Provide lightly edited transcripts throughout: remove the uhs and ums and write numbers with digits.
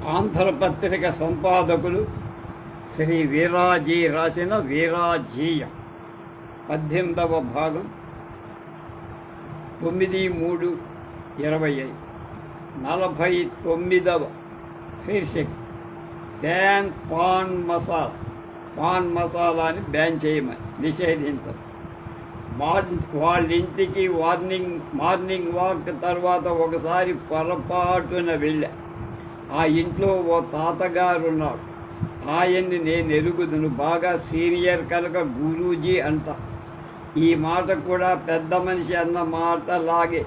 ఆంధ్రపత్రిక సంపాదకులు శ్రీ వీరాజీ రాసిన వీరాజీయం 18వ భాగం 9/3/25 49వ శీర్షిక బ్యాన్ పాన్ మసాలాని బ్యాన్ చేయమని నిషేధించడం. వాళ్ళ ఇంటికి మార్నింగ్ వాక్ తర్వాత ఒకసారి పొరపాటున వెళ్ళా. ఆ ఇంట్లో ఓ తాతగారు ఉన్నాడు. ఆయన్ని నేను ఎరుగుదును, బాగా సీనియర్ కనుక గురూజీ అంట. ఈ మాట కూడా పెద్ద మనిషి అన్న మాట లాగే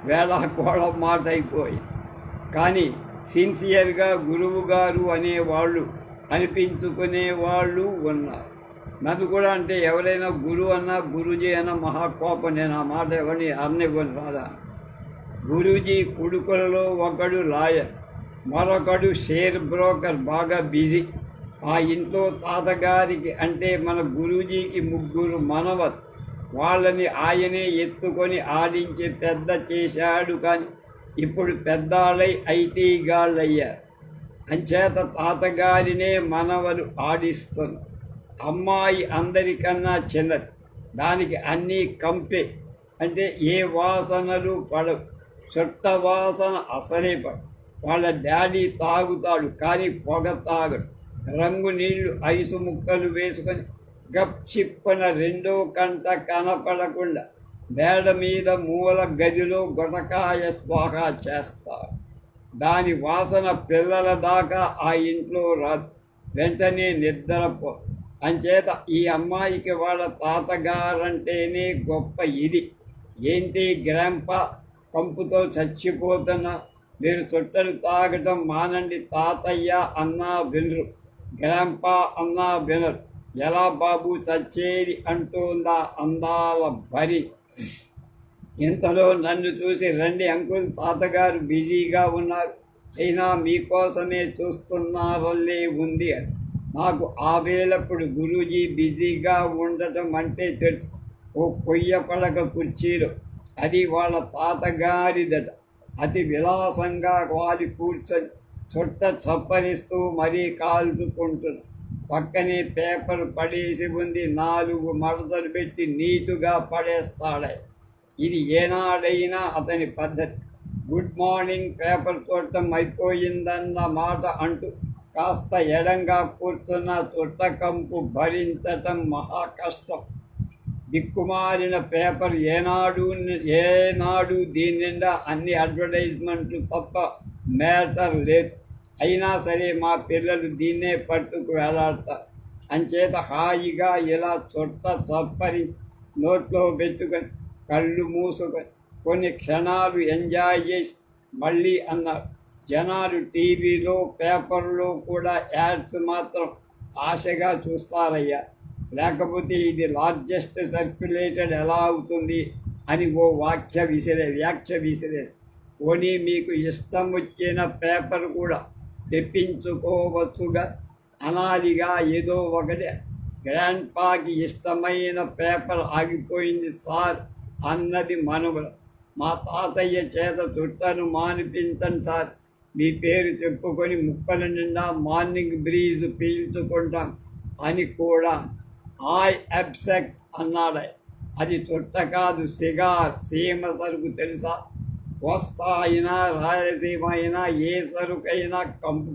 వేళాకోళం మాట అయిపోయి, కానీ సిన్సియర్గా గురువు గారు అనేవాళ్ళు అనిపించుకునేవాళ్ళు ఉన్నారు. నన్ను కూడా అంటే ఎవరైనా గురువు అన్నా గురూజీ అన్న మహాకోపం. నేను ఆ మాట ఎవరిని అన్నివ్వను. సాధారణ గురూజీ కొడుకులలో ఒకడు లాయర్, మరొకడు షేర్ బ్రోకర్, బాగా బిజీ. ఆ ఇంట్లో తాతగారికి అంటే మన గురూజీకి 3 మనవలు. వాళ్ళని ఆయనే ఎత్తుకొని ఆడించి పెద్ద చేశాడు. కానీ ఇప్పుడు పెద్దాళ్ళై ఐటీ గాళ్ళయ్యారు. అంచేత తాతగారినే మనవలు ఆడిస్తుంది. అమ్మాయి అందరికన్నా చిన్నది. దానికి అన్నీ కంపే, అంటే ఏ వాసనలు పడవు. చుట్ట వాసన అసలే పడవు. వాళ్ళ డాడీ తాగుతాడు, కానీ పొగ తాగడు. రంగు నీళ్లు ఐసు ముక్కలు వేసుకొని గప్ చిప్పన 2వ కంట కనపడకుండా మేడ మీద మూల గదిలో గొటకాయ స్వాహా చేస్తారు. దాని వాసన పిల్లల దాకా ఆ ఇంట్లో రాదు. వెంటనే నిద్రపో. అంచేత ఈ అమ్మాయికి వాళ్ళ తాతగారంటేనే గొప్ప ఇది. ఏంటి గ్రాంపా, కంపుతో చచ్చిపోతున్నా, మీరు చుట్టలు తాగటం మానండి తాతయ్య అన్నా వినరు, గ్రాంపా అన్నా వినరు. ఎలా బాబు చచ్చేది అంటోందా అందాల భరి. ఇంతలో నన్ను చూసి, రండి అంకుల్, తాతగారు బిజీగా ఉన్నారు, అయినా మీకోసమే చూస్తున్నారల్లే ఉంది అని. నాకు ఆ వేళప్పుడు గురూజీ బిజీగా ఉండటం అంటే తెలుసు. ఓ కొయ్య పడక కుర్చీలో, అది వాళ్ళ తాతగారిదట. అతి విలాసంగా వాలి కూర్చొని చుట్ట చప్పరిస్తూ మరీ కాల్చుకుంటున్నా. పక్కనే పేపర్ పడేసి ఉంది. 4 మడతలు పెట్టి నీటుగా పడేస్తాడే. ఇది ఏనాడైనా అతని పద్ధతి. గుడ్ మార్నింగ్, పేపర్ చూడటం అయిపోయిందన్న మాట అంటూ కాస్త ఎడంగా కూర్చున్న చుట్టకంపు భరించటం మహా కష్టం. దిక్కుమారిన పేపర్ ఏనాడు దీని నిండా అన్ని అడ్వర్టైజ్మెంట్లు తప్ప మ్యాటర్ లేదు. అయినా సరే మా పిల్లలు దీన్నే పట్టుకు వేలాడతారు. అంచేత హాయిగా ఇలా చుట్ట చప్పరించి నోట్లో పెట్టుకొని కళ్ళు మూసుకొని కొన్ని క్షణాలు ఎంజాయ్ చేసి మళ్ళీ అన్నారు. జనాలు టీవీలో పేపర్లో కూడా యాడ్స్ మాత్రం ఆశగా చూస్తారయ్యా, లేకపోతే ఇది లార్జెస్ట్ సర్క్యులేటెడ్ ఎలా అవుతుంది అని ఓ వ్యాఖ్య విసిరే. పోనీ మీకు ఇష్టం వచ్చిన పేపర్ కూడా తెప్పించుకోవచ్చుగా అనాదిగా ఏదో ఒకటి. గ్రాండ్ పాకి ఇష్టమైన పేపర్ ఆగిపోయింది సార్ అన్నది మనవలు. మా తాతయ్య చేత చుట్టను మానిపించండి సార్, మీ పేరు చెప్పుకొని ముక్కల నిండా మార్నింగ్ బ్రీజ్ పీల్చుకుంటాం అని కూడా. ఐ అబ్సెక్ట్ అన్నాడే. అది చుట్ట కాదు, సిగార్. సీమ సరుకు తెలుసా? కోస్తా అయినా రాయలసీమ అయినా ఏ సరుకైనా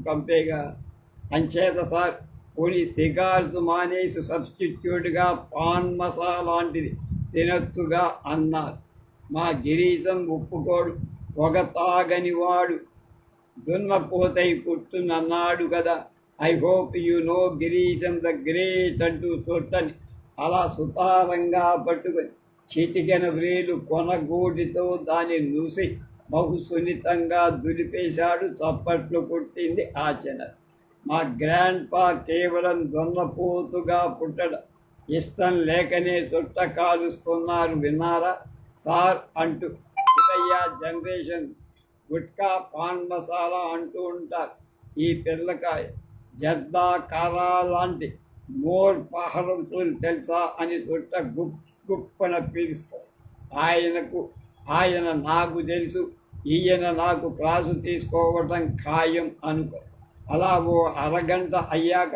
కంపేగా. అంచేత సార్, పోనీ సిగార్స్ మానేసి సబ్స్టిట్యూట్గా పాన్ మసాలా లాంటిది తినొచ్చుగా అన్నారు. మా గిరీశం ఒప్పుకోడు. పొగ తాగని వాడు దున్నపోతై పుట్టునన్నాడు కదా. I hope you know Girisham the great అంటూ చుట్టని అలా సుతారంగా పట్టుకొని చిటికెన వ్రేలు కొనగూటితో దాన్ని నూసి బహు సున్నితంగా దులిపేశాడు. చప్పట్లు కొట్టింది ఆచన. మా గ్రాండ్ పా కేవలం దొన్నపోతుగా పుట్టడం ఇష్టం లేకనే చుట్ట కాలుస్తున్నారు, విన్నారా సార్ అంటూ. ఇదయ్యా జనరేషన్. గుట్కా పాన్ మసాలా అంటూ ఉంటారు. ఈ పిల్లకాయ జర్దా కారా లాంటి మోర్ పహరంతులు తెలుసా అని చుట్ట గుప్పన పిలుస్తారు. ఆయన నాకు తెలుసు, ఈయన నాకు క్లాసు తీసుకోవటం ఖాయం అనుకో. అలా ఓ అరగంట అయ్యాక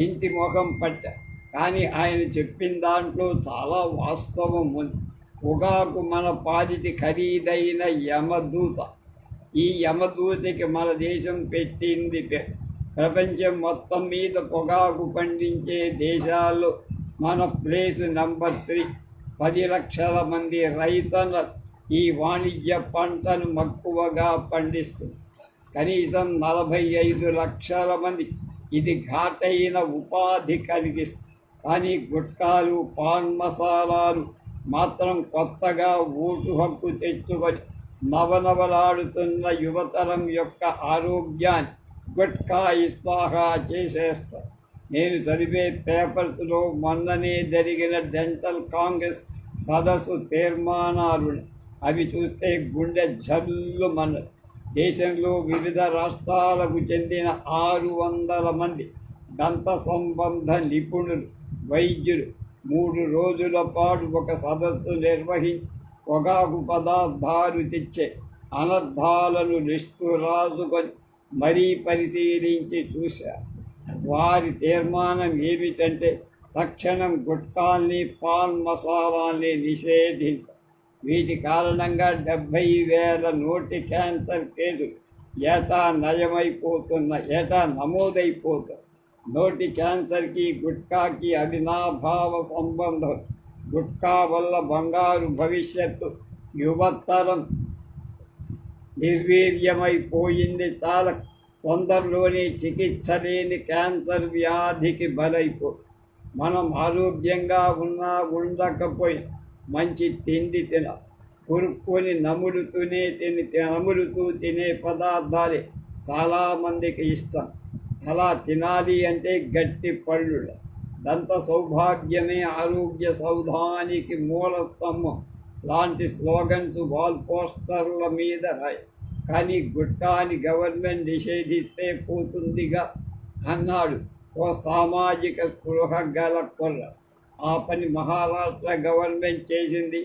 ఇంటి ముఖం పట్టా. కానీ ఆయన చెప్పిన దాంట్లో చాలా వాస్తవం ఉంది. పొగాకు మన పాలిటి ఖరీదైన యమదూత. ఈ యమదూతకి మన దేశం పెట్టింది ప్రపంచం మొత్తం మీద పొగాకు పండించే దేశాల్లో మన ప్లేస్ నెంబర్ 3. 10 లక్షల మంది రైతులు ఈ వాణిజ్య పంటను మక్కువగా పండిస్తుంది. కనీసం 45 లక్షల మంది ఇది ఘాటైన ఉపాధి కలిగిస్తుంది. కానీ గుట్కాలు, పాన్ మసాలాలు మాత్రం కొత్తగా ఓటు హక్కు తెచ్చుకొని నవనవలాడుతున్న యువతరం యొక్క ఆరోగ్యాన్ని గుట్కా ఇస్పాహా చేసేస్తారు. నేను చదివే పేపర్స్లో మొన్ననే జరిగిన డెంటల్ కాంగ్రెస్ సదస్సు తీర్మానాలు అవి చూస్తే గుండె జల్లుమన్నది. దేశంలో వివిధ రాష్ట్రాలకు చెందిన 600 మంది దంత సంబంధ నిపుణులు, వైద్యులు 3 రోజుల పాటు ఒక సదస్సు నిర్వహించి పొగాకు పదార్థాలు తెచ్చే అనర్థాలను లిస్టు రాసుకొని మరీ పరిశీలించి చూశారు. వారి తీర్మానం ఏమిటంటే తక్షణం గుట్కాల్ని, పాన్ మసాలాల్ని నిషేధించారు. వీటి కారణంగా 70,000 నోటి క్యాన్సర్ కేసులు ఏటా నమోదైపోతుంది. నోటి క్యాన్సర్కి గుట్కాకి అవినాభావ సంబంధం. గుట్కా వల్ల బంగారు భవిష్యత్తు యువతరం నిర్వీర్యమైపోయింది. చాలా తొందరలోనే చికిత్స లేని క్యాన్సర్ వ్యాధికి బలైపో. మనం ఆరోగ్యంగా ఉండకపోయినా మంచి తిండి కొరుక్కొని నములుతూ తినే పదార్థాలే చాలామందికి ఇష్టం. అలా తినాలి అంటే గట్టి పళ్ళు. దంత సౌభాగ్యమే ఆరోగ్య సౌధానికి మూల స్తంభం లాంటి స్లోగన్స్ వాల్ పోస్టర్ల మీద రాయి. కానీ గుట్కాని గవర్నమెంట్ నిషేధిస్తే పోతుందిగా అన్నాడు ఓ సామాజిక స్పృహ గల కొల్ల. ఆ పని మహారాష్ట్ర గవర్నమెంట్ చేసింది.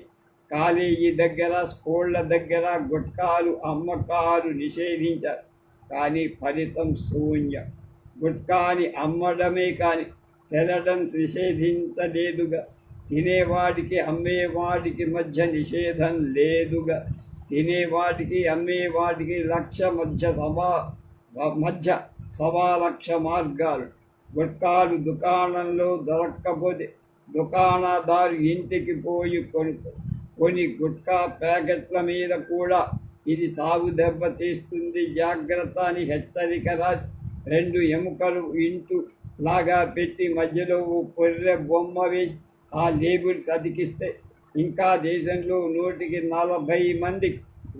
కాలేజీ దగ్గర, స్కూళ్ళ దగ్గర గుట్కాలు అమ్మకాలు నిషేధించారు. కానీ ఫలితం శూన్యం. గుట్కాని అమ్మడమే కానీ తినడం నిషేధించలేదుగా. తినేవాడికి అమ్మేవాడికి మధ్య నిషేధం లేదుగా. తినేవాడికి అమ్మేవాడికి మధ్య 1,00,000 మార్గాలు. గుట్కాలు దుకాణంలో దొరక్కపోతే దుకాణదారు ఇంటికి పోయి కొని గుట్కా ప్యాకెట్ల మీద కూడా ఇది సాగు దెబ్బతీస్తుంది జాగ్రత్త అని హెచ్చరిక రాసి 2 ఎముకలు ఇంటూ లాగా పెట్టి మధ్యలో పొర్రె బొమ్మ వేసి ఆ లేబుల్స్ అతికిస్తే ఇంకా దేశంలో 140 మంది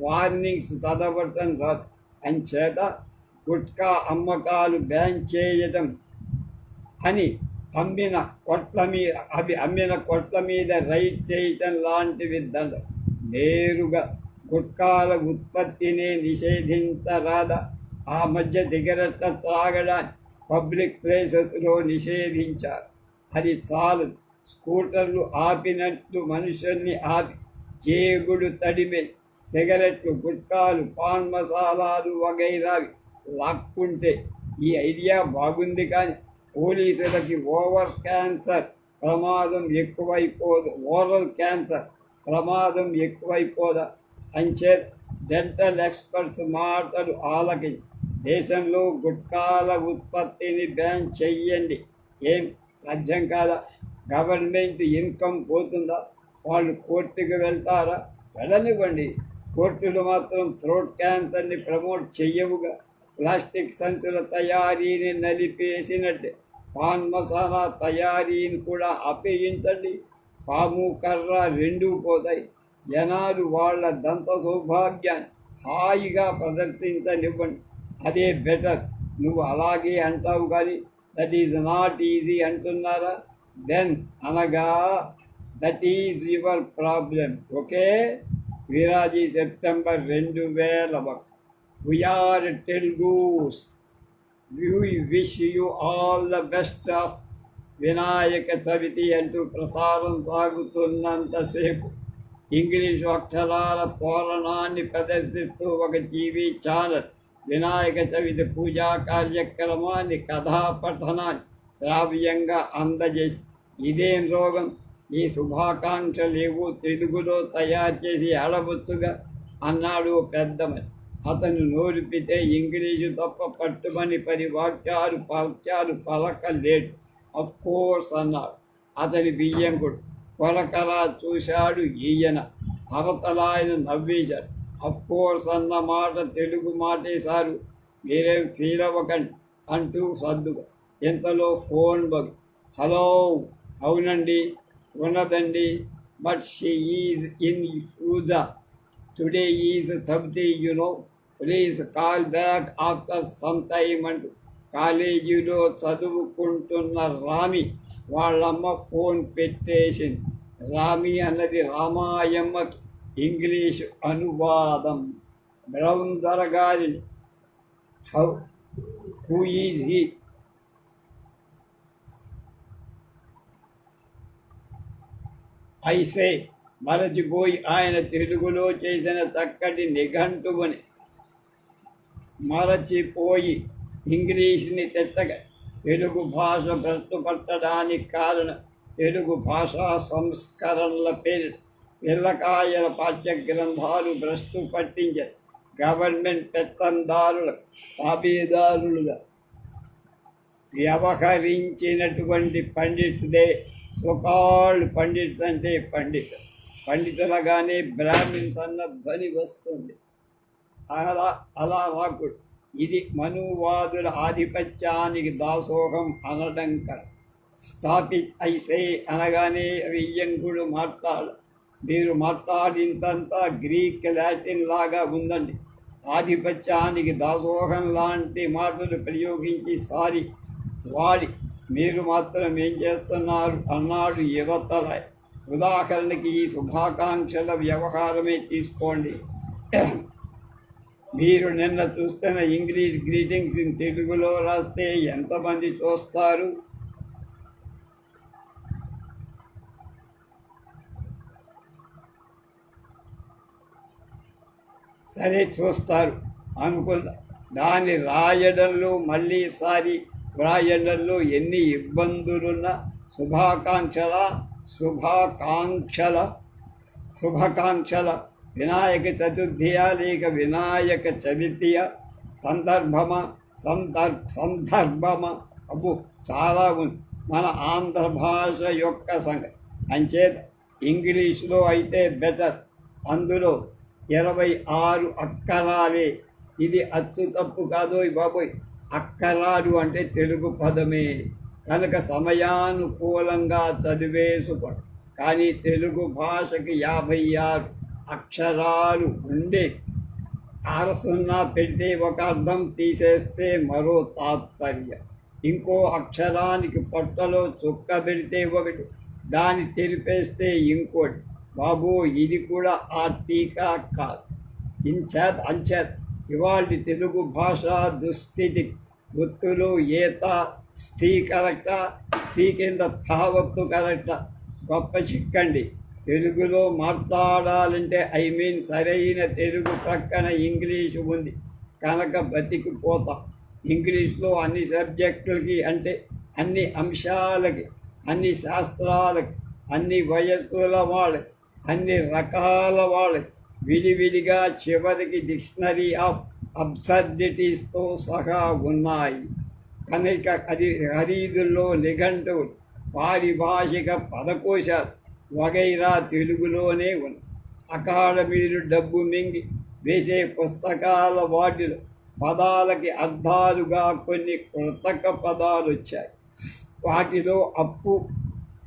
వార్నింగ్స్ చదవటం రాదు. అంచేత గుట్కా అమ్మకాలు బ్యాన్ చేయడం అని అమ్మిన కొట్ల మీద రైడ్ చేయటం లాంటివి నేరుగా గుట్కాల ఉత్పత్తిని నిషేధించరాదా? ఆ మధ్య సిగరెట్ల త్రాగడాన్ని పబ్లిక్ ప్లేసెస్లో నిషేధించారు. అది చాలు. స్కూటర్లు ఆపినట్లు మనుషుల్ని ఆపి జేబులు తడిమే సిగరెట్లు, గుట్కాలు, పాన్ మసాలాలు వగైరావి లాక్కుంటే ఈ ఐడియా బాగుంది. కానీ పోలీసులకి ఓరల్ క్యాన్సర్ ప్రమాదం ఎక్కువైపోదా? అంచే డెంటల్ ఎక్స్పర్ట్స్ మాటలు ఆలకించి దేశంలో గుట్కాల ఉత్పత్తిని బ్యాన్ చెయ్యండి. ఏం సాధ్యం కాదా? గవర్నమెంట్ ఇన్కమ్ పోతుందా? వాళ్ళు కోర్టుకు వెళ్తారా? వెళ్ళనివ్వండి. కోర్టులు మాత్రం థ్రోట్ క్యాన్సర్ని ప్రమోట్ చెయ్యవుగా. ప్లాస్టిక్ సంచుల తయారీని నలిపేసినట్టే పాన్ మసాలా తయారీని కూడా ఆపేయించండి. పాము కర్ర 2 పోతాయి. జనాలు వాళ్ళ దంత సౌభాగ్యాన్ని హాయిగా ప్రదర్శించనివ్వండి. అదే బెటర్. నువ్వు అలాగే అంటావు కానీ దట్ ఈజ్ నాట్ ఈజీ అంటున్నారా? దెన్ అనగా that is your problem. Okay. విరాజీ September 2001. We are Telugus. We wish you all the best of Vinayaka Chavithi అంటూ ప్రసారం సాగుతున్నంతసేపు ఇంగ్లీషు అక్షరాల తోరణాన్ని ప్రదర్శిస్తూ ఒక టీవీ ఛానల్ వినాయక చవితి పూజా కార్యక్రమాన్ని కథా పఠనాన్ని శ్రావ్యంగా అందజేసి ఇదేం రోగం, ఈ శుభాకాంక్షలేవో తెలుగులో తయారు చేసి అడబొచ్చుగా అన్నాడు పెద్దమని. అతను నోరిపితే ఇంగ్లీషు తప్ప పట్టుమని 10 వాక్యాలు పలకలేడు. అఫ్కోర్స్ అన్నాడు అతని బియ్యంకుడు. కొరకరా చూశాడు ఈయన. అవతలాయన నవ్వేశాడు. అఫ్కోర్స్ అన్న మాట తెలుగు మాటే సారు, మీరేం ఫీల్ అవ్వకండి అంటూ సర్దుగా. ఇంతలో ఫోన్ బగ్. హలో, అవునండి, ఉన్నదండి, but she is in puja. Today is Thursday please call back after some time అంటూ కాలేజీలో చదువుకుంటున్న రామి వాళ్ళమ్మ ఫోన్ పెట్టేసింది. రామి అన్నది రామాయమ్మకి ఇంగ్లీష్ అనువాదం. బ్రౌన్ దొరగారిని. Who is he? ఐసే మరచిపోయి ఆయన తెలుగులో చేసిన చక్కటి నిఘంటువుని మరచిపోయి ఇంగ్లీష్ని తెచ్చగా తెలుగు భాష భ్రష్టుపట్టడానికి కారణం తెలుగు భాషా సంస్కరణల పేరిట పిల్లకాయల పాఠ్య గ్రంథాలు భ్రష్టు పట్టించారు. గవర్నమెంట్ పెత్తందారుల తాబేదారులుగా వ్యవహరించినటువంటి పండిట్స్దే సుకాళ్ళు. పండిట్స్ అంటే పండితులగానే బ్రాహ్మిన్స్ అన్న ధ్వని వస్తుంది. అలా రాకుడు. ఇది మనువాదుల ఆధిపత్యానికి దాసోహం అనడం కదా. స్టాప్ ఇట్ ఐసే అనగానే వియ్యంకుడు మీరు మాట్లాడిందంతా గ్రీక్ లాటిన్ లాగా ఉందండి. ఆధిపత్యానికి దాసోహం లాంటి మాటలు ప్రయోగించి వాడి మీరు మాత్రం ఏం చేస్తున్నారు అన్నాడు యువతల. ఉదాహరణకి ఈ శుభాకాంక్షల వ్యవహారమే తీసుకోండి. మీరు నిన్న చూస్తున్న ఇంగ్లీష్ గ్రీటింగ్స్ తెలుగులో రాస్తే ఎంతమంది చూస్తారు? సరే, చూస్తారు అనుకుందాం. దాన్ని రాయడంలో మళ్ళీసారి వ్రాయడంలో ఎన్ని ఇబ్బందులున్నా శుభాకాంక్షల వినాయక చతుర్థియా లేక వినాయక చవితియ సందర్భమా అబ్బు చాలా ఉంది మన ఆంధ్ర భాష యొక్క సంగతి. అంచేత ఇంగ్లీష్లో అయితే బెటర్. అందులో 26 అక్కరాలే. ఇది అచ్చు తప్పు కాదోయ్ బాబోయ్. అక్కరాలు అంటే తెలుగు పదమే కనుక సమయానుకూలంగా చదివేసుకోండి. కానీ తెలుగు భాషకి 56 అక్షరాలు ఉండే. 0 పెడితే ఒక అర్థం, తీసేస్తే మరో తాత్పర్యం. ఇంకో అక్షరానికి పొట్టలో చుక్క పెడితే ఒకటి, దాన్ని తెరిపేస్తే ఇంకోటి. బాబు, ఇది కూడా ఆ టీకా కాదు. అంచేత ఇవాళ తెలుగు భాషా దుస్థితి గుర్తులు ఏత స్థీ కరెక్టా, స్థీ కింద తావత్తు కరెక్టా? గొప్ప చిక్కండి. తెలుగులో మాట్లాడాలంటే సరైన తెలుగు ప్రక్కన ఇంగ్లీషు ఉంది కనుక బతికిపోతాం. ఇంగ్లీష్లో అన్ని సబ్జెక్టులకి అంటే అన్ని అంశాలకి, అన్ని శాస్త్రాలకి, అన్ని వయస్సుల వాళ్ళకి, అన్ని రకాల వాళ్ళకి విడివిడిగా చివరికి డిక్షనరీ ఆఫ్ అబ్సర్డిటీస్తో సహా ఉన్నాయి. కనుక అది ఖరీదుల్లో నిఘంటువులు, పారిభాషిక పదకోశాలు వగైరా తెలుగులోనే ఉన్నాయి. అకాడమీలు డబ్బు మింగి వేసే పుస్తకాల వాటిలో పదాలకి అర్థాలుగా కొన్ని కృతక పదాలు వచ్చాయి. వాటిలో అప్పు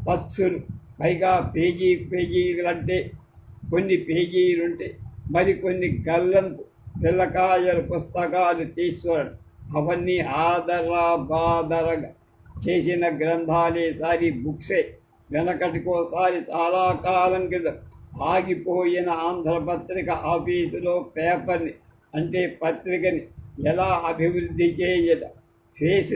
పచ్చులు, పైగా పేజీలంటే కొన్ని పేజీలుంటే మరికొన్ని గల్లంతు పిల్లకాయల పుస్తకాలు తీసుకోవడం. అవన్నీ బాదరగా చేసిన గ్రంథాలే సారి బుక్సే. వెనకటికోసారి చాలా కాలం క్రితం ఆగిపోయిన ఆంధ్రపత్రిక ఆఫీసులో పేపర్ని అంటే పత్రికని ఎలా అభివృద్ధి చేయడం, ఫేస్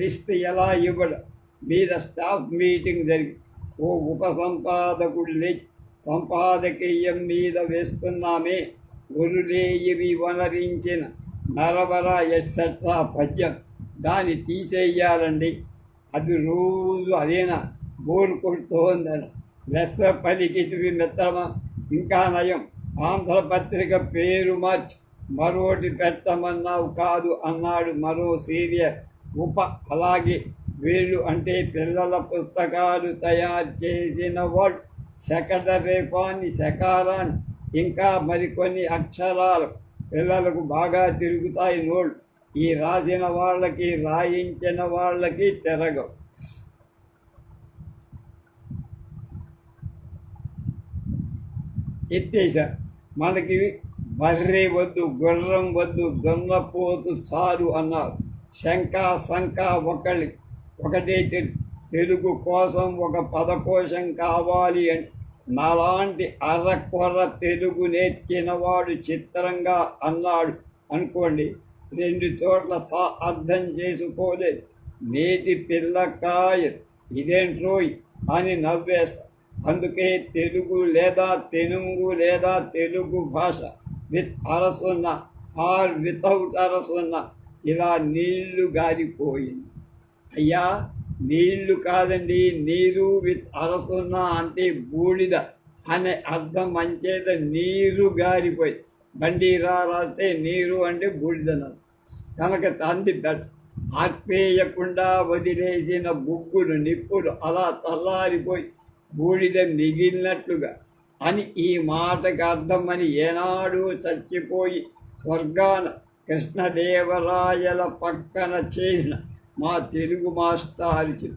లిస్ట్ ఎలా ఇవ్వడం మీద స్టాఫ్ మీటింగ్ జరిగి ఓ ఉపసంపాదకుడు లేచి సంపాదకీయం మీద వేస్తున్నామే ఒరులేయవి వనరించిన నరవర ఎట్సెట్రా పద్యం దాన్ని తీసేయాలండి. అది రోజు అదేనా బోరు కొడుతోందని లెస్స పలికితివి మిత్రమా. ఇంకా నయం, ఆంధ్రపత్రిక పేరు మార్చి మరోటి పెట్టమన్నావు కాదు అన్నాడు మరో సీరియల్ అలాగే వీళ్ళు అంటే పిల్లల పుస్తకాలు తయారు చేసిన వాడు శకటరేపాన్ని శకారాన్ని ఇంకా మరికొన్ని అక్షరాలు పిల్లలకు బాగా తిరుగుతాయి నోళ్ళు. ఈ రాసిన వాళ్ళకి రాయించిన వాళ్ళకి తిరగవు. ఎత్తేసారు. మనకి బర్రె వద్దు, గుర్రం వద్దు, దున్నపోతు చాలు అన్నారు. శంక సంక ఒకటే తెలుసు, తెలుగు కోసం ఒక పదకోశం కావాలి అని. నాలాంటి అరకొర తెలుగు నేర్చినవాడు చిత్రంగా అన్నాడు అనుకోండి, 2 చోట్ల అర్థం చేసుకోలేదు. నేటి పిల్లకాయ ఇదేంట్రోయ్ అని నవ్వేస్తా. అందుకే తెలుగు లేదా తెనుగు లేదా తెలుగు భాష విత్ అరసున్న ఆర్ వితౌట్ అరసున్న ఇలా నీళ్లు గారిపోయింది. అయ్యా నీళ్లు కాదండి, నీరు విత్ అరసున్న అంటే బూడిద అనే అర్థం మంచేద. నీరు గారిపోయి బండిరా రాస్తే నీరు అంటే బూడిదన కనుక తంది ఆర్పేయకుండా వదిలేసిన బుగ్గులు నిప్పులు అలా చల్లారిపోయి బూడిద మిగిలినట్లుగా అని ఈ మాటకు అర్థమని ఏనాడు చచ్చిపోయి స్వర్గాన కృష్ణదేవరాయల పక్కన చేసిన మా తెలుగు మాస్టారికి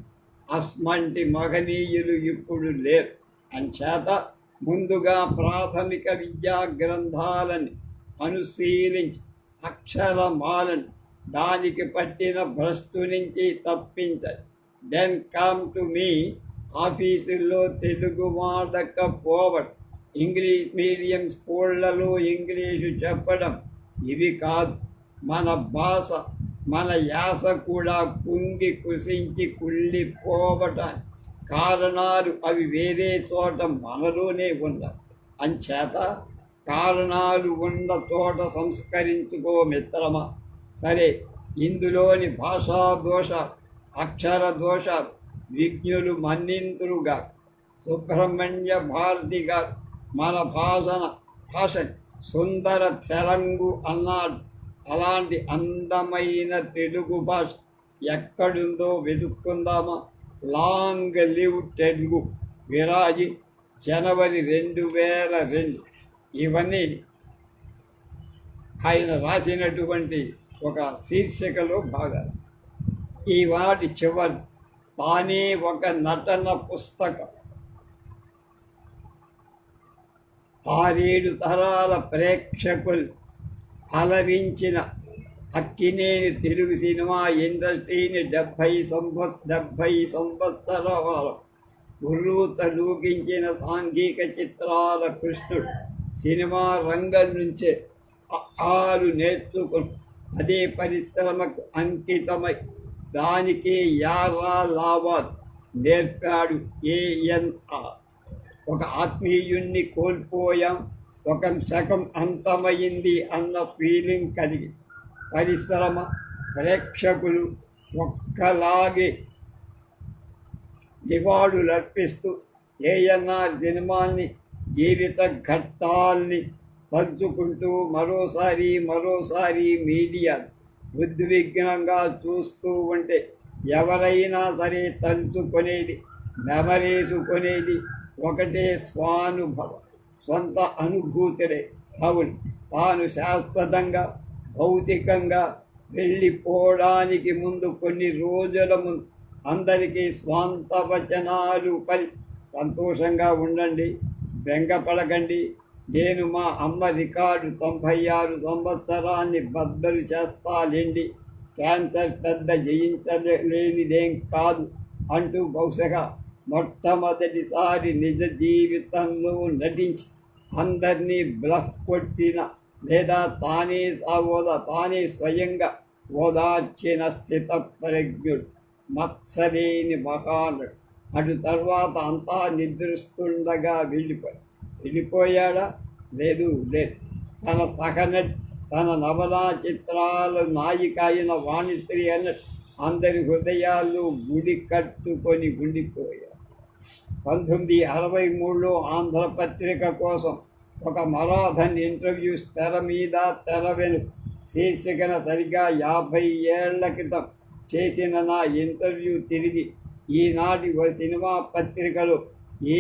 అస్మంటి మహనీయులు ఇప్పుడు లేరు. అంచేత ముందుగా ప్రాథమిక విద్యా గ్రంథాలని అనుశీలించి అక్షరమాలను దానికి పట్టిన భ్రష్టు నుంచి తప్పించాలి. Then come to me. ఆఫీసుల్లో తెలుగు వాడకపోవడం, ఇంగ్లీష్ మీడియం స్కూళ్లలో ఇంగ్లీషు చెప్పడం ఇవి కాదు. మన భాష మన యాస కూడా కుంగి కుసించి కుళ్ళిపోవటానికి కారణాలు అవి వేరే చోట మనలోనే ఉన్నాయి. అంచేత కారణాలు ఉన్న చోట సంస్కరించుకో మిత్రమా. సరే, ఇందులోని భాషా దోష అక్షర దోష విజ్ఞులు మన్నింతురుగా సుబ్రహ్మణ్య భారతి గారు మన భాషని సుందర తెలంగు అన్నాడు. అలాంటి అందమైన తెలుగు భాష ఎక్కడుందో వెతుక్కుందామా. లాంగ్ లివ్ తెలుగు విరాజి జనవరి 2002. ఇవన్నీ ఆయన రాసినటువంటి ఒక శీర్షికలో భాగాలు. ఈ వాటి చివరి తానే ఒక నటన పుస్తకం. 6-7 తరాల ప్రేక్షకులు అలరించిన అక్కినేని తెలుగు సినిమా ఇండస్ట్రీని 70 సంవత్సరాల ఉర్రూతలూగించిన సాంఘిక చిత్రాల కృష్ణుడు సినిమా రంగం నుంచే ఆలు నేర్చుకుని అదే పరిశ్రమకు అంకితమై దానికి యారా లావాద్ నేర్పాడు ఏఎన్ఆర్. ఒక ఆత్మీయుణ్ణి కోల్పోయాం, ఒక శకం అంతమైంది అన్న ఫీలింగ్ కలిగి పరిశ్రమ ప్రేక్షకులు ఒక్కలాగే నివాళులర్పిస్తూ ఏఎన్ఆర్ సినిమాల్ని జీవిత ఘట్టాల్ని పంచుకుంటూ మరోసారి మీడియా ఉద్విగ్నంగా చూస్తూ ఉంటే ఎవరైనా సరే తలుచుకునేది నెమరేసుకునేది ఒకటే స్వానుభవం, సొంత అనుభూతులే. అవును, తాను శాశ్వతంగా భౌతికంగా వెళ్ళిపోవడానికి ముందు కొన్ని రోజుల ముందు అందరికీ స్వాంత వచనాలు పలి సంతోషంగా ఉండండి, బెంగపడకండి, నేను మా అమ్మ రికార్డు 96 సంవత్సరాన్ని బద్దలు చేస్తాలేండి, క్యాన్సర్ పెద్ద జయించలేనిదేం కాదు అంటూ బహుశగా మొట్టమొదటిసారి నిజ జీవితంలో నటించి అందరినీ బ్లఫ్ కొట్టిన లేదా తానే స్వయంగా ఓదార్చిన స్థిత ప్రజ్ఞుడు, మత్సలేని మహానుడు. అటు తర్వాత అంతా నిద్రిస్తుండగా వెళ్ళిపోయాడా? లేదు. తన నవలా చిత్రాలు నాయిక అయిన వాణిశ్రీ అన్నట్టు అందరి హృదయాలు గుడి కట్టుకొని గుండిపోయారు. 1963లో ఆంధ్రపత్రిక కోసం ఒక మరాథన్ ఇంటర్వ్యూస్ తెర మీద తెర వెనుక శీర్షికన సరిగా 50 ఏళ్ల క్రితం చేసిన నా ఇంటర్వ్యూ తిరిగి ఈనాటి సినిమా పత్రికలో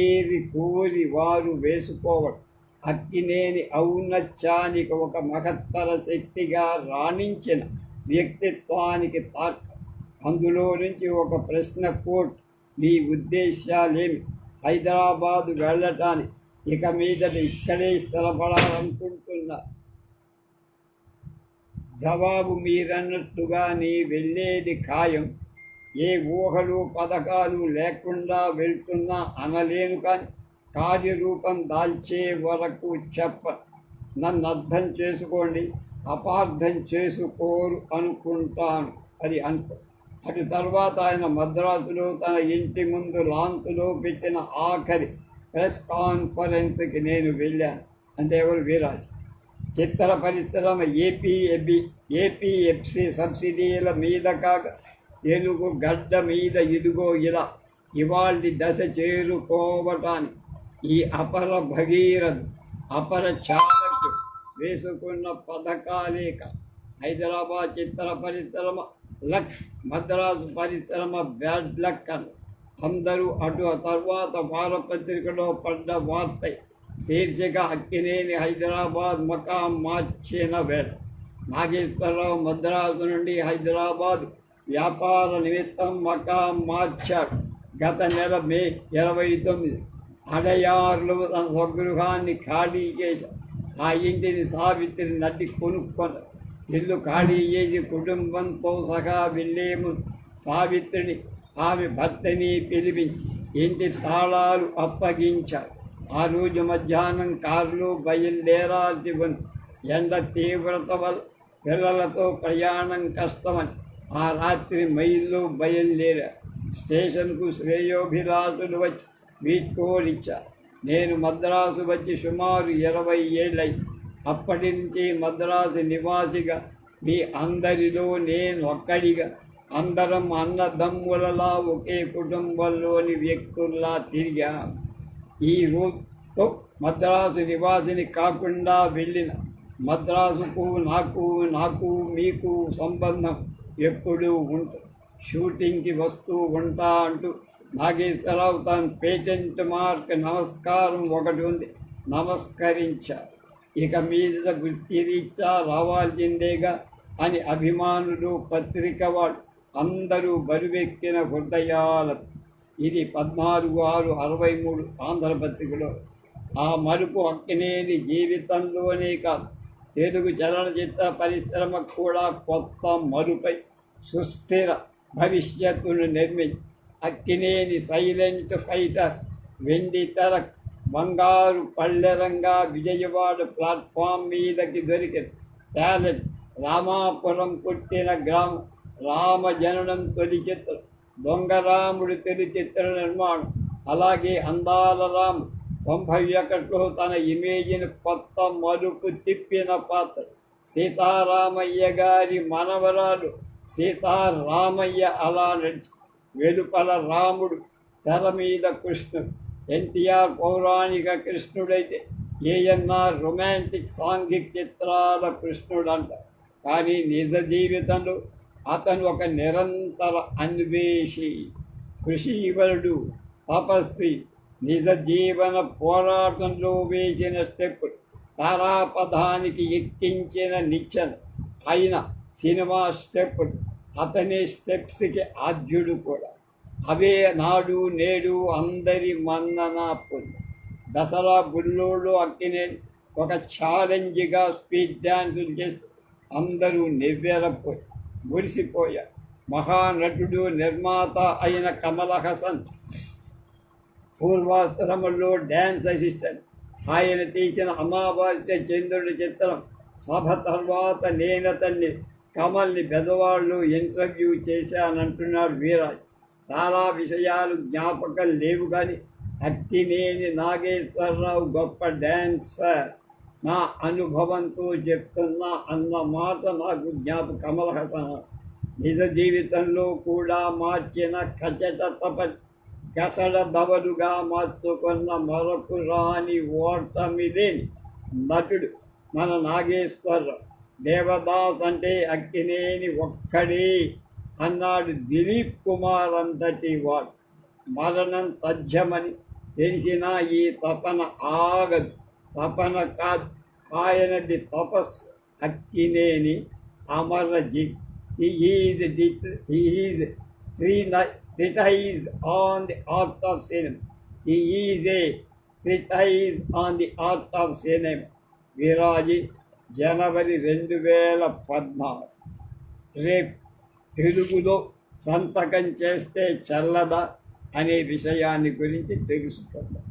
ఏరి కోరి వారు వేసుకోవడం అక్కినేని ఔన్నత్యానికి ఒక మహత్తర శక్తిగా రాణించిన వ్యక్తిత్వానికి తాక. అందులో నుంచి ఒక ప్రశ్న కోట్, మీ ఉద్దేశాలేమి? హైదరాబాదు వెళ్ళటానికి ఇక మీదట ఇక్కడే స్థిరపడాలనుకుంటున్నా? జవాబు, మీరన్నట్టుగానే వెళ్ళేది ఖాయం. ఏ ఊహలు పథకాలు లేకుండా వెళ్తున్నా అనలేను, కానీ కార్యరూపం దాల్చే వరకు నన్ను అర్థం చేసుకోండి, అపార్థం చేసుకోరు అనుకుంటాను. అది అనుకో. అటు తర్వాత ఆయన మద్రాసులో తన ఇంటి ముందు లాంతులో పెట్టిన ఆఖరి ప్రెస్ కాన్ఫరెన్స్కి నేను వెళ్ళాను. అంటే ఎవరు? వీరాజు. చిత్ర పరిశ్రమ ఏపీఎఫ్సి సబ్సిడీల మీద కాక తెలుగు గడ్డ మీద ఇదిగో ఇలా ఇవాళ దశ చేరుకోవటానికి ఈ అపర భగీరథ అపర చాలకుడు వేసుకున్న పథకాలేక హైదరాబాద్ చిత్ర పరిశ్రమ లక్, మద్రాసు పరిశ్రమ బ్యాడ్ లక్ అని అందరూ అటు తర్వాత వారపత్రికలో పడ్డ వార్త శీర్షిక అక్కినేని హైదరాబాద్ మకాం మార్చిన వేళ. నాగేశ్వరరావు మద్రాసు నుండి హైదరాబాద్ వ్యాపార నిమిత్తం మకాం మార్చాడు. గత నెల మే 29 అడయార్లు తన స్వగృహాన్ని ఖాళీ చేశాడు. ఆ ఇంటిని సావిత్రి నటి కొనుక్కొని ఇల్లు ఖాళీ చేసి కుటుంబంతో సహా వెళ్ళేము సావిత్రిని ఆమె భర్తని పిలిపించి ఇంటి తాళాలు అప్పగించారు. ఆ రోజు మధ్యాహ్నం కారులో బయలుదేరాల్సి ఉంది. ఎండ తీవ్రత వల్ల పిల్లలతో ప్రయాణం కష్టమని ఆ రాత్రి మైల్లో బయలుదేరారు. స్టేషన్కు శ్రేయోభిలాషులు వచ్చి వీడ్కోలిచ్చారు. నేను మద్రాసు వచ్చి సుమారు 20 ఏళ్ళయి. అప్పటి నుంచి మద్రాసు నివాసిగా మీ అందరిలో నేను ఒక్కడిగా, అందరం అన్నదమ్ములలా ఒకే కుటుంబంలోని వ్యక్తుల్లా తిరిగాం. ఈ రోజుతో మద్రాసు నివాసిని కాకుండా వెళ్ళిన మద్రాసుకు నాకు మీకు సంబంధం ఎప్పుడూ ఉంటుంది. షూటింగ్కి వస్తూ ఉంటా అంటూ నాగేశ్వరరావు తన పేటెంట్ మార్క్ నమస్కారం ఒకటి ఉంది, నమస్కరించారు. ఇక మీద వృత్తిరీత్యా రావాల్సిందేగా అని అభిమానులు, పత్రిక వాళ్ళు అందరూ బరువెక్కిన హృదయాలు. ఇది 14/6/63 ఆంధ్రపత్రికలో. ఆ మరుపు అక్కినేని జీవితంలోనే కాదు, తెలుగు చలనచిత్ర పరిశ్రమ కూడా కొత్త మరుపై సుస్థిర భవిష్యత్తును నిర్మించి అక్కినేని సైలెంట్ ఫైటర్ వెండితెర బంగారు పళ్ళెరంగా విజయవాడ ప్లాట్ఫామ్ మీదకి దొరికింది. టాలెంట్ రామాపురం పుట్టిన గ్రామం, రామజననం తొలి చిత్రం, దొంగరాముడు తొలి చిత్ర నిర్మాణం, అలాగే అందాల రాము 91లో తన ఇమేజ్ని కొత్త మలుపు తిప్పిన పాత్ర, సీతారామయ్య గారి మనవరాలు సీతారామయ్య అలా నడిచి వెలుపల రాముడు, తెర మీద కృష్ణుడు. ఎన్టీఆర్ పౌరాణిక కృష్ణుడైతే ఏఎన్ఆర్ రొమాంటిక్ సాంఘిక చిత్రాల కృష్ణుడు అంట. కానీ నిజ జీవితంలో అతను ఒక నిరంతర అన్వేషి, కృషీవరుడు, తపస్వి. నిజ జీవన పోరాటంలో వేసిన స్టెప్ తారాపథానికి ఎక్కించిన నిచ్చెన అయిన సినిమా స్టెప్, అతని స్టెప్స్కి ఆద్యుడు కూడా. అవే నాడు నేడు అందరి మన్నన పొంది. దసరా బుల్లోడు అక్కినేని ఒక ఛాలెంజ్గా స్పీచ్ డ్యాన్సులు చేస్తూ అందరూ నివ్వెరపోయి మురిసిపోయారు. మహానటుడు, నిర్మాత అయిన కమల్ హాసన్ పూర్వాశ్రమంలో డ్యాన్స్ అసిస్టెంట్. ఆయన తీసిన అమావాస్య చంద్రుడి చిత్రం సభ తర్వాత నేనతన్ని కమల్ని పెద్దవాళ్ళు ఇంటర్వ్యూ చేశానంటున్నాడు వీరాజ్. చాలా విషయాలు జ్ఞాపకం లేవు, కానీ అక్కినేని నాగేశ్వరరావు గొప్ప డ్యాన్సర్, నా అనుభవంతో చెప్తున్నా అన్న మాట నాకు కమల్ హాసన్ నిజ జీవితంలో కూడా మార్చిన కచట తప గసడ దవడుగా మార్చుకున్న మరొక రాని ఓటమి లేని నటుడు మన నాగేశ్వరరావు. దేవదాస్ అంటే అక్కినేని ఒక్కడే అన్నాడు దిలీప్ కుమార్ అంతటి వాడు. మరణం తథ్యమని తెలిసినా ఈ తపన ఆగదు. తపన కాదు, ఆయనది తపస్సు. అక్కినేని అమరజీవి. He is treatise on the art of cinema. He is a treatise on the art of cinema. విరాజి జనవరి 2014. రేపు తెలుగులో సంతకం చేస్తే చల్లదా అనే విషయాన్ని గురించి తెలుసుకుందాం.